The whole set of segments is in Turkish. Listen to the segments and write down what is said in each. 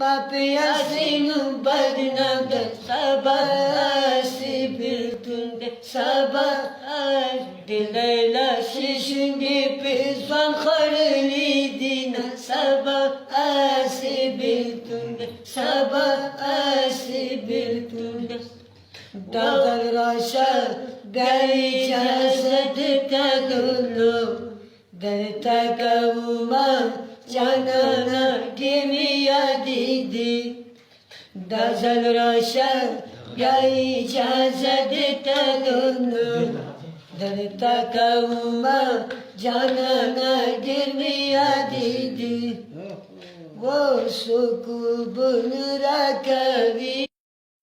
Mapiyasinu badnada sabasi biltunde sabah dilayla şişingi pizvan kharlidina sabasi biltunde sabasi biltunde Dağlar aşağı gari cazet tagulu Dari tagavuma janana gemiya didi Dazal rasha gai jazad tagunu Dari tagavuma janana gemiya didi Wo suku bunurakavi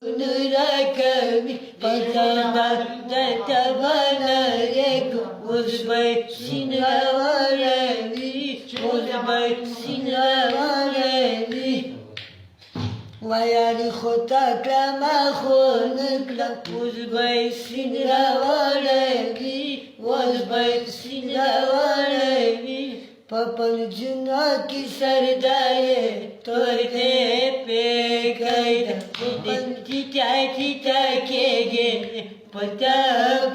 Bunurakavi Patama tatavana reko Uzbay sinavarevi Uzbay sinavarevi Vayari khota klama khonukla Uzbay sinavarevi Uzbay sinavarevi Papan juna ki sardaye Torte pe gaida Papan tita kege Pata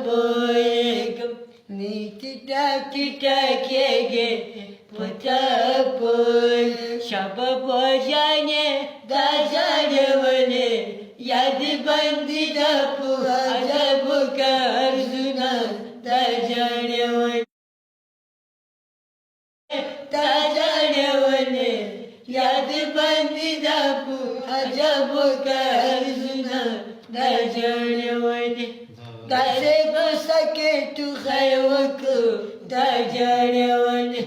poyegam Ni tita kege Pata poy Shaba bojane Dajane vane Yad bandi dapu Ajabu karzuna Dajane vane Tajarevane Yad bandi dapu Ajabu karzuna Tajarevane Tase ko sake tu khaywaku Tajarevane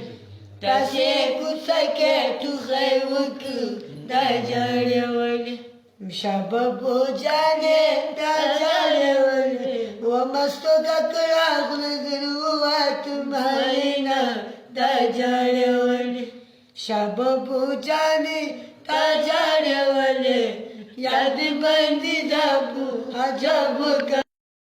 Tase ko sake tu khaywaku Tajarevane Shababu jane Tajarevane Wa masto kakra khulgruwa tumharina Tajarevane Shababu jane Tajarevane Yad bandi dapu Ajabu